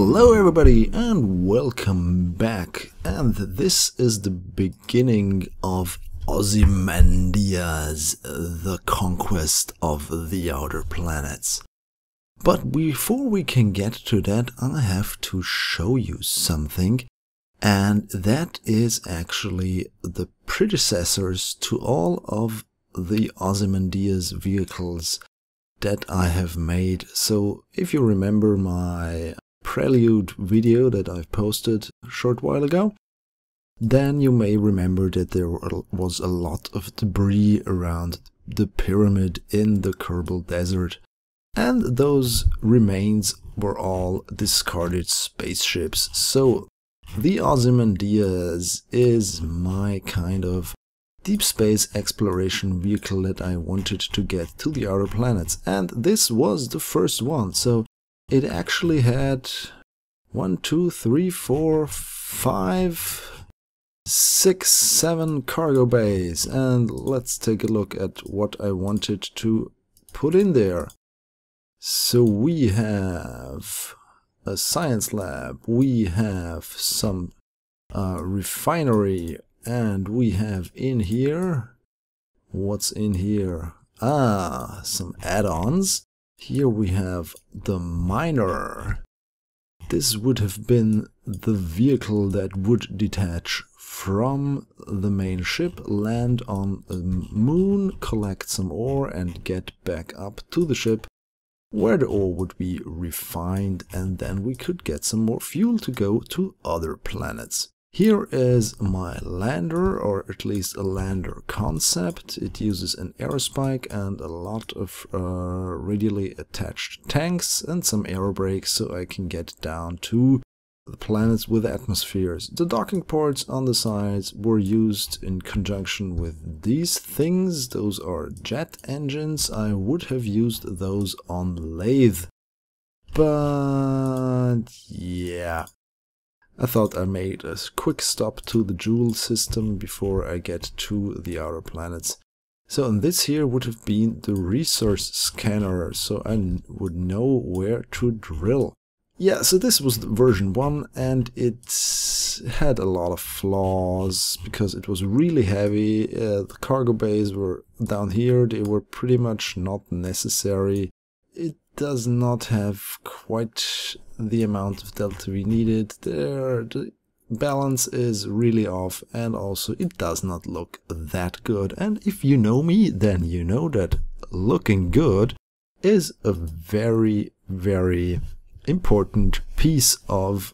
Hello everybody and welcome back, and this is the beginning of Ozymandias, the conquest of the outer planets. But before we can get to that, I have to show you something, and that is actually the predecessors to all of the Ozymandias vehicles that I have made. So if you remember my prelude video that I've posted a short while ago, then you may remember that there was a lot of debris around the pyramid in the Kerbal desert, and those remains were all discarded spaceships. So the Ozymandias is my kind of deep space exploration vehicle that I wanted to get to the outer planets, and this was the first one. So it actually had 1, 2, 3, 4, 5, 6, 7 cargo bays, and let's take a look at what I wanted to put in there. So we have a science lab, we have some refinery, and we have in here, what's in here? Some add-ons. Here we have the miner. This would have been the vehicle that would detach from the main ship, land on the moon, collect some ore and get back up to the ship, where the ore would be refined, and then we could get some more fuel to go to other planets. Here is my lander, or at least a lander concept. It uses an aerospike and a lot of radially attached tanks and some air brakes, so I can get down to the planets with atmospheres. The docking ports on the sides were used in conjunction with these things. Those are jet engines. I would have used those on lathe, but yeah, I thought I made a quick stop to the Joule system before I get to the outer planets. So and this here would have been the resource scanner, so I would know where to drill. Yeah, so this was version 1, and it had a lot of flaws because it was really heavy. The cargo bays were down here, they were pretty much not necessary. It does not have quite the amount of delta we needed. The balance is really off, and also it does not look that good. And if you know me, then you know that looking good is a very, very important piece of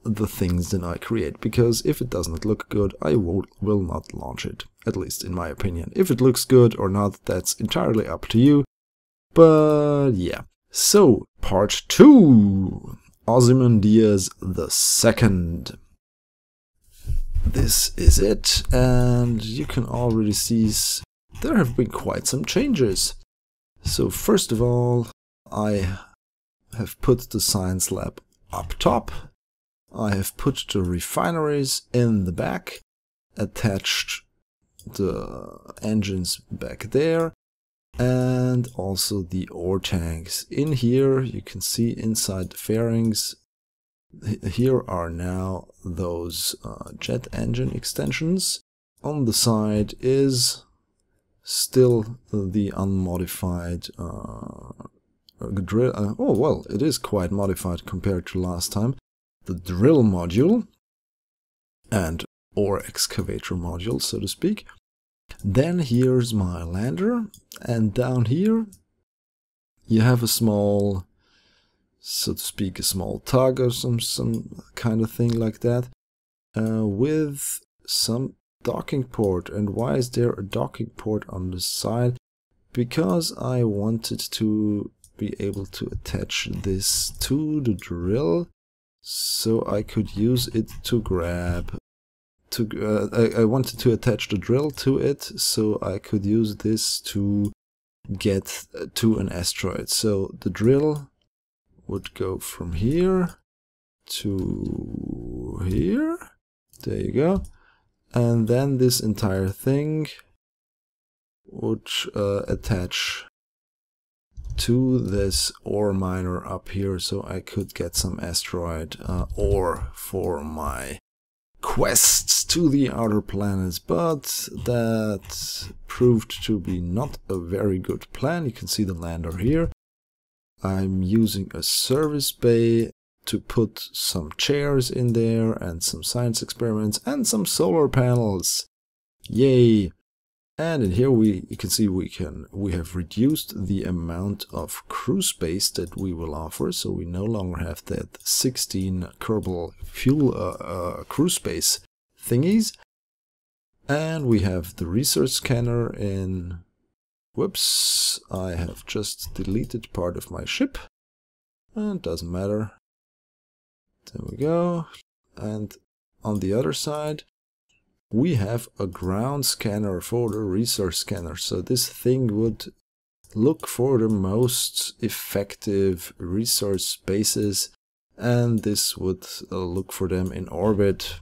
the things that I create, because if it does not look good, I will not launch it, at least in my opinion. If it looks good or not, that's entirely up to you. But yeah, so part 2, Ozymandias II. This is it, and you can already see there have been quite some changes. So first of all, I have put the science lab up top. I have put the refineries in the back, attached the engines back there, and also the ore tanks. In here you can see inside the fairings, here are now those jet engine extensions. On the side is still the unmodified drill. Oh well, it is quite modified compared to last time. The drill module and ore excavator module, so to speak. Then here's my lander, and down here you have a small, so to speak, a small tug or some kind of thing like that, with some docking port. And why is there a docking port on the side? Because I wanted to be able to attach this to the drill, so I could use it to grab. I wanted to attach the drill to it, so I could use this to get to an asteroid. So the drill would go from here to here. There you go. And then this entire thing would attach to this ore miner up here so I could get some asteroid ore for my quests to the outer planets, but that proved to be not a very good plan. You can see the lander here. I'm using a service bay to put some chairs in there and some science experiments and some solar panels. Yay! And in here you can see we have reduced the amount of crew space that we will offer, so we no longer have that 16 Kerbal fuel crew space thingies. And we have the research scanner in. Whoops, I have just deleted part of my ship. And doesn't matter. There we go. And on the other side we have a ground scanner for the resource scanner. So this thing would look for the most effective resource bases, and this would look for them in orbit.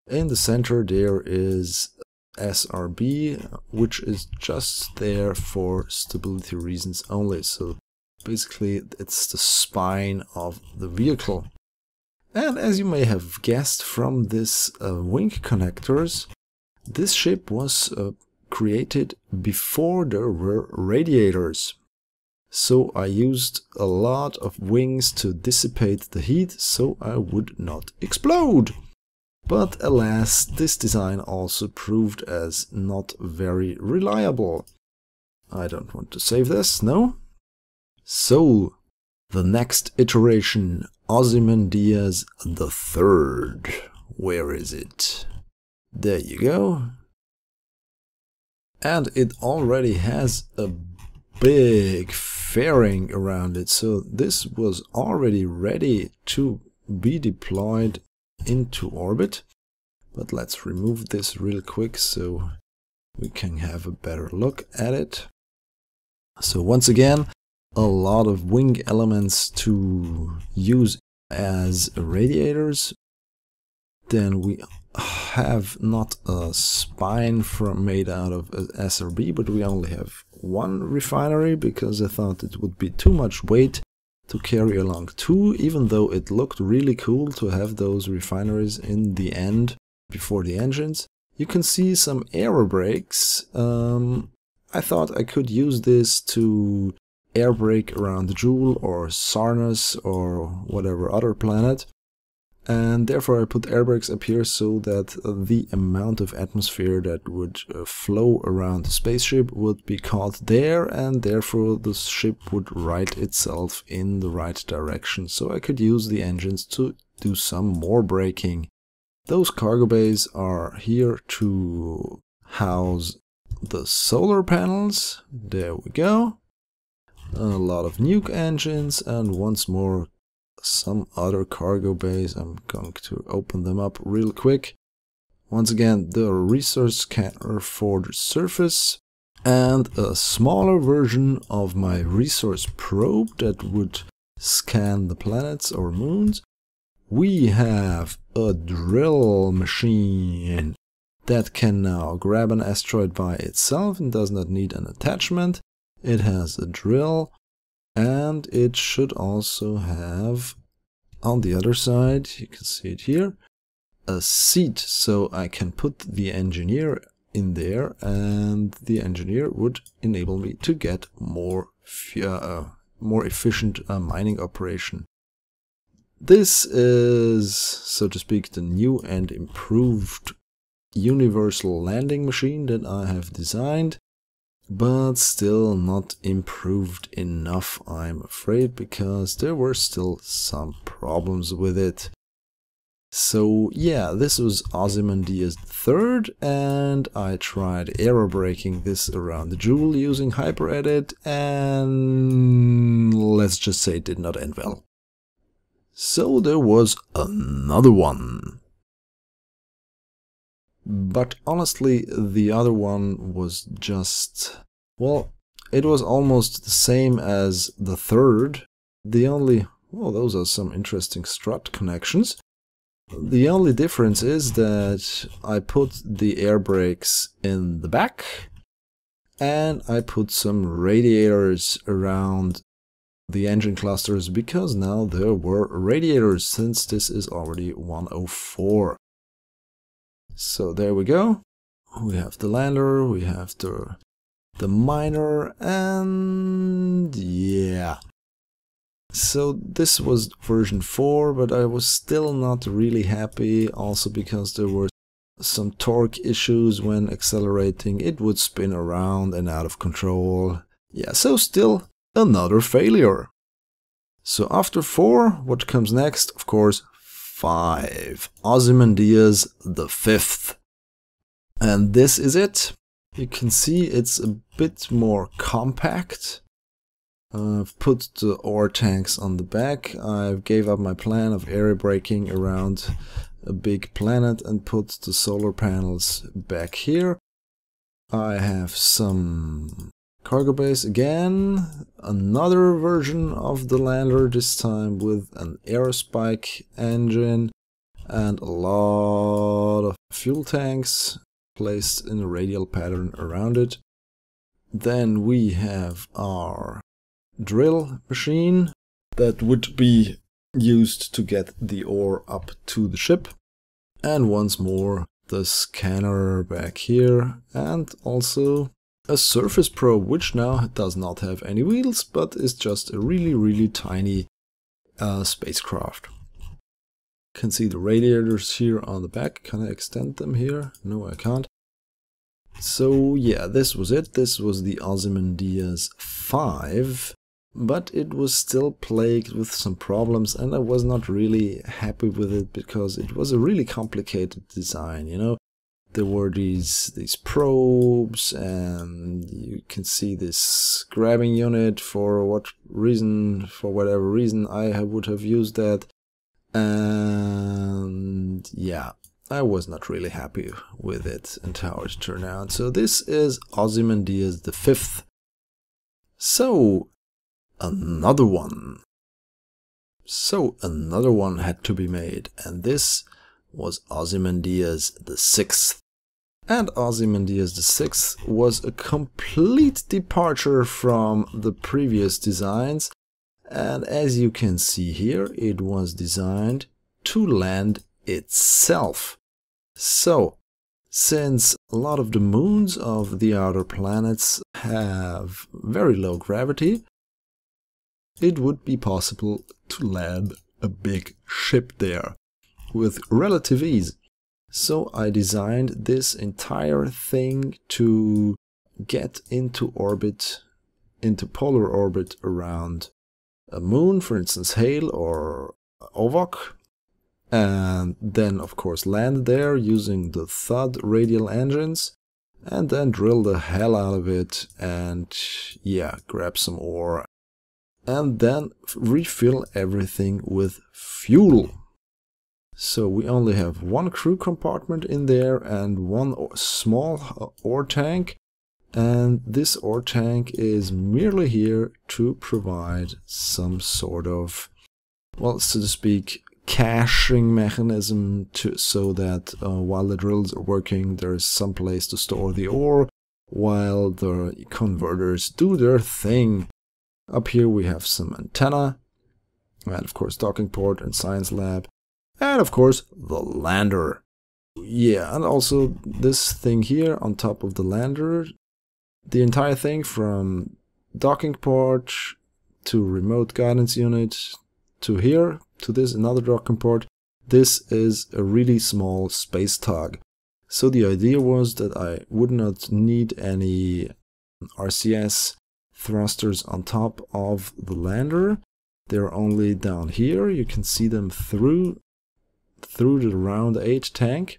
In the center there is SRB, which is just there for stability reasons only. So basically it's the spine of the vehicle. And as you may have guessed from this wing connectors, this ship was created before there were radiators. So I used a lot of wings to dissipate the heat so I would not explode. But alas, this design also proved as not very reliable. I don't want to save this, no? So, the next iteration, Ozymandias III. Where is it? There you go. And it already has a big fairing around it, so this was already ready to be deployed into orbit. But let's remove this real quick so we can have a better look at it. So once again, a lot of wing elements to use as radiators. Then we have not a spine made out of SRB, but we only have one refinery because I thought it would be too much weight to carry along two, even though it looked really cool to have those refineries in the end before the engines. You can see some air brakes. I thought I could use this to air brake around Joule or Sarnus or whatever other planet, and therefore I put air brakes up here so that the amount of atmosphere that would flow around the spaceship would be caught there, and therefore the ship would right itself in the right direction, so I could use the engines to do some more braking. Those cargo bays are here to house the solar panels. There we go. A lot of nuke engines, and once more some other cargo bays. I'm going to open them up real quick. Once again, the resource scanner for the surface and a smaller version of my resource probe that would scan the planets or moons. We have a drill machine that can now grab an asteroid by itself and does not need an attachment. It has a drill, and it should also have, on the other side, you can see it here, a seat, so I can put the engineer in there, and the engineer would enable me to get more efficient mining operation. This is, so to speak, the new and improved universal landing machine that I have designed, but still not improved enough, I'm afraid, because there were still some problems with it. So yeah, this was Ozymandias III, and I tried aerobraking this around the Joule using HyperEdit, and let's just say it did not end well. So there was another one. But honestly, the other one was just, well, it was almost the same as the third. The only, well, those are some interesting strut connections. The only difference is that I put the air brakes in the back, and I put some radiators around the engine clusters because now there were radiators since this is already 104. So there we go. We have the lander, we have the miner, and yeah. So this was version 4, but I was still not really happy, also because there were some torque issues when accelerating. It would spin around and out of control. Yeah, so still another failure. So after 4, what comes next? Of course, 5. Ozymandias V. And this is it. You can see it's a bit more compact. I've put the ore tanks on the back. I gave up my plan of area braking around a big planet and put the solar panels back here. I have some cargo bays again, another version of the lander, this time with an aerospike engine and a lot of fuel tanks placed in a radial pattern around it. Then we have our drill machine that would be used to get the ore up to the ship, and once more the scanner back here, and also a surface probe, which now does not have any wheels but is just a really tiny spacecraft. You can see the radiators here on the back. Can I extend them here? No, I can't. So yeah, this was it. This was the Ozymandias V. But it was still plagued with some problems, and I was not really happy with it because it was a really complicated design, you know. There were these probes, and you can see this grabbing unit for whatever reason I would have used that. And yeah, I was not really happy with it and how it turned out. So this is Ozymandias V. So another one had to be made, and this was Ozymandias VI. And Ozymandias VI was a complete departure from the previous designs, and as you can see here, it was designed to land itself. So, since a lot of the moons of the outer planets have very low gravity, it would be possible to land a big ship there with relative ease. So I designed this entire thing to get into orbit, into polar orbit around a moon, for instance Hale or Ovok, and then of course land there using the Thud radial engines, and then drill the hell out of it and yeah, grab some ore and then refill everything with fuel. So we only have one crew compartment in there and one small ore tank, and this ore tank is merely here to provide some sort of, well, so to speak, caching mechanism so that while the drills are working, there is some place to store the ore while the converters do their thing. Up here we have some antenna, and of course docking port and science lab, and of course the lander. Yeah, and also this thing here on top of the lander, the entire thing from docking port to remote guidance unit to here, to this another docking port, this is a really small space tug. So the idea was that I would not need any RCS thrusters on top of the lander. They're only down here. You can see them through the round 8 tank,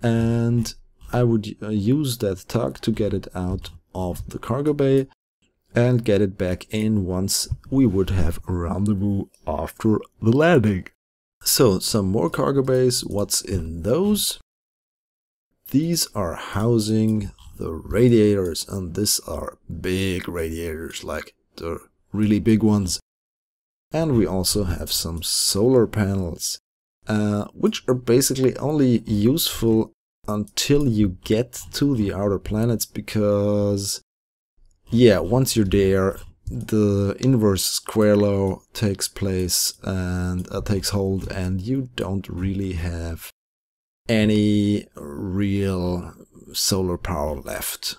and I would use that tug to get it out of the cargo bay and get it back in once we would have a rendezvous after the landing. So some more cargo bays. What's in those? These are housing the radiators, and these are big radiators, like the really big ones. And we also have some solar panels, which are basically only useful until you get to the outer planets, because yeah, once you're there, the inverse square law takes place and takes hold, and you don't really have any real solar power left.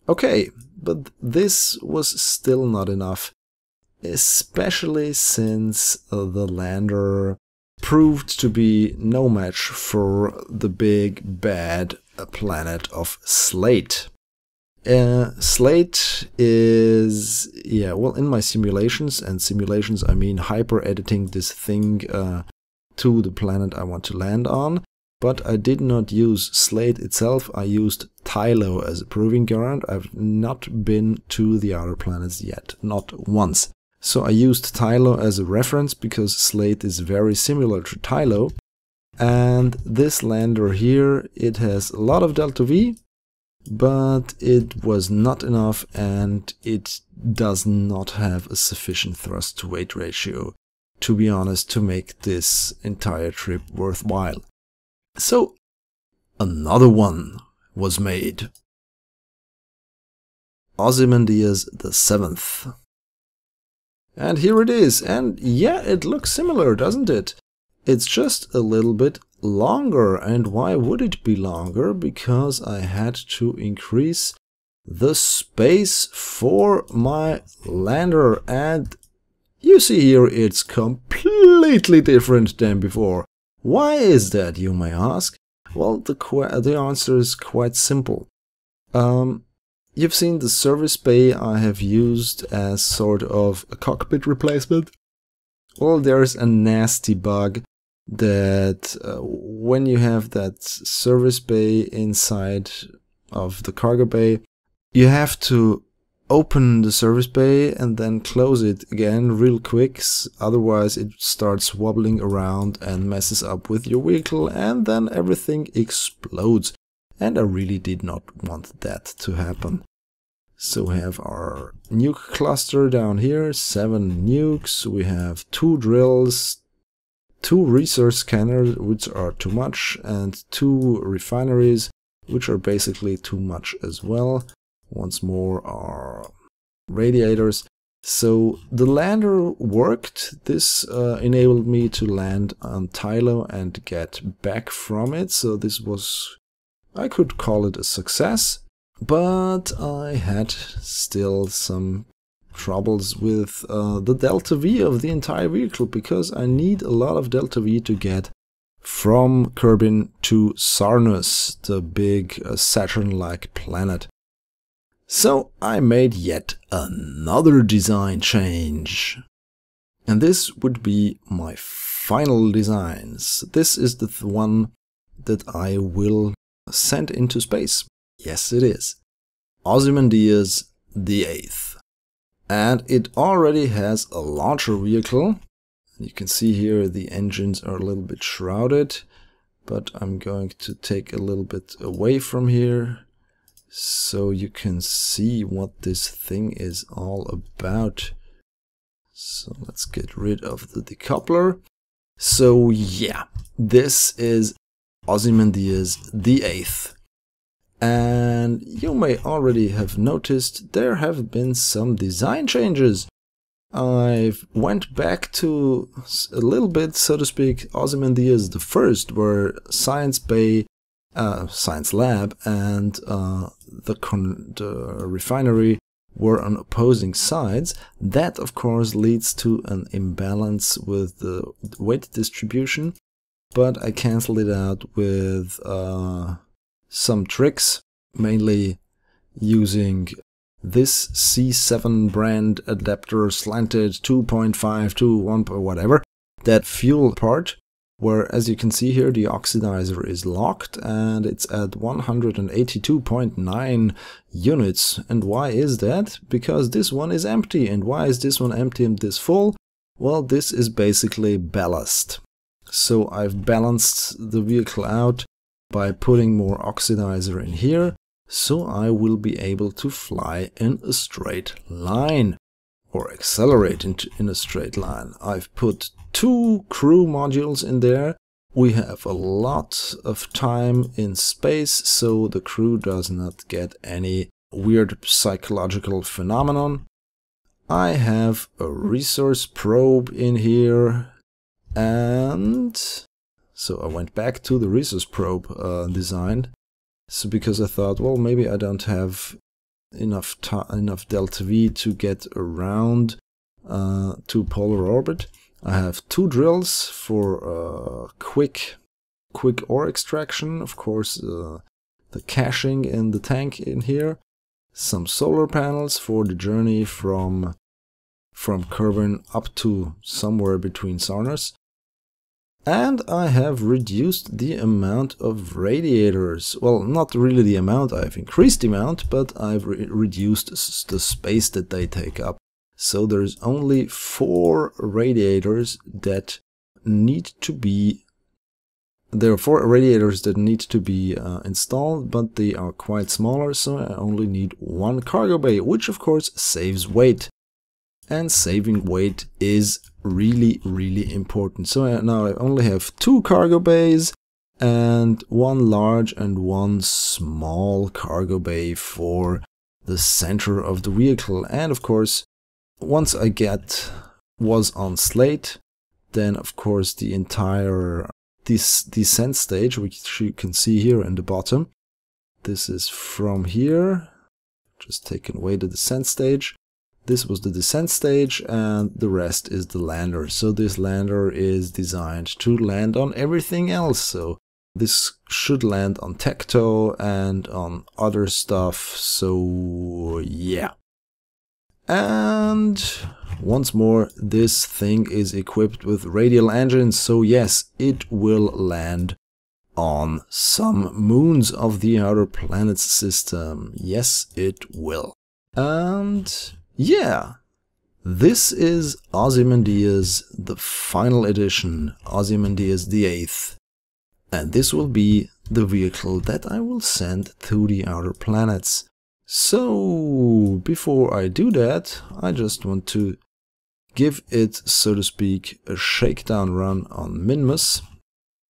Okay, but this was still not enough, especially since the lander proved to be no match for the big bad planet of Slate. Slate is, yeah, well, in my simulations, and simulations I mean hyper editing this thing to the planet I want to land on, but I did not use Slate itself. I used Tylo as a proving ground. I've not been to the outer planets yet, not once. So I used Tylo as a reference because Slate is very similar to Tylo. And this lander here, it has a lot of delta V, but it was not enough, and it does not have a sufficient thrust to weight ratio, to be honest, to make this entire trip worthwhile. So another one was made. Ozymandias VII. And here it is, and yeah, it looks similar, doesn't it? It's just a little bit longer, and why would it be longer? Because I had to increase the space for my lander, and you see here it's completely different than before. Why is that, you may ask? Well, the answer is quite simple. You've seen the service bay I have used as sort of a cockpit replacement. Well, there's a nasty bug that when you have that service bay inside of the cargo bay, you have to open the service bay and then close it again real quick, otherwise it starts wobbling around and messes up with your vehicle, and then everything explodes. And I really did not want that to happen. So we have our nuke cluster down here, 7 nukes, we have 2 drills, 2 research scanners, which are too much, and 2 refineries, which are basically too much as well. Once more our radiators. So the lander worked. This enabled me to land on Tylo and get back from it. So this was, I could call it a success. But I had still some troubles with the delta V of the entire vehicle, because I need a lot of delta V to get from Kerbin to Sarnus, the big Saturn-like planet. So I made yet another design change. And this would be my final designs. This is the one that I will send into space. Yes, it is. Ozymandias VIII. And it already has a larger vehicle. You can see here the engines are a little bit shrouded, but I'm going to take a little bit away from here so you can see what this thing is all about. So let's get rid of the decoupler. So yeah, this is Ozymandias VIII. And you may already have noticed there have been some design changes. I've went back to a little bit, so to speak, Ozymandias I, where Science Bay, Science Lab and the refinery were on opposing sides. That, of course, leads to an imbalance with the weight distribution, but I cancelled it out with some tricks, mainly using this C7 brand adapter slanted 2.5 to 1 or whatever, that fuel part, where as you can see here the oxidizer is locked and it's at 182.9 units. And why is that? Because this one is empty. And why is this one empty and this full? Well, this is basically ballast. So I've balanced the vehicle out by putting more oxidizer in here, so I will be able to fly in a straight line, or accelerate in a straight line. I've put 2 crew modules in there. We have a lot of time in space, so the crew does not get any weird psychological phenomenon. I have a resource probe in here, and so I went back to the resource probe design. So because I thought, well, maybe I don't have enough delta V to get around to polar orbit. I have 2 drills for quick ore extraction, of course, the caching in the tank in here. Some solar panels for the journey from Kerbal up to somewhere between Sarnas. And I have reduced the amount of radiators. Well, not really the amount, I've increased the amount, but I've reduced the space that they take up. So there's only 4 radiators that need to be... There are 4 radiators that need to be installed, but they are quite smaller, so I only need 1 cargo bay, which of course saves weight. And saving weight is really, really important. So now I only have 2 cargo bays and 1 large and 1 small cargo bay for the center of the vehicle. And of course, once I was on slate, then of course the entire this descent stage, which you can see here in the bottom, this is from here, just taking away the descent stage. This was the descent stage, and the rest is the lander. So this lander is designed to land on everything else. So this should land on Tecto and on other stuff. So yeah. And once more, this thing is equipped with radial engines. So yes, it will land on some moons of the outer planets system. Yes, it will. And yeah, this is Ozymandias, the final edition, Ozymandias VIII. And this will be the vehicle that I will send to the outer planets. So, before I do that, I just want to give it, so to speak, a shakedown run on Minmus.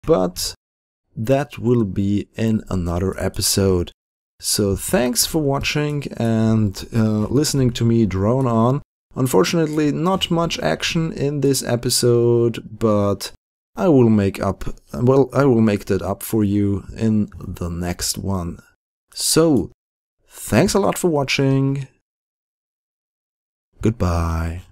But that will be in another episode. So thanks for watching and listening to me drone on. Unfortunately, not much action in this episode, but I will make that up for you in the next one. So, thanks a lot for watching. Goodbye.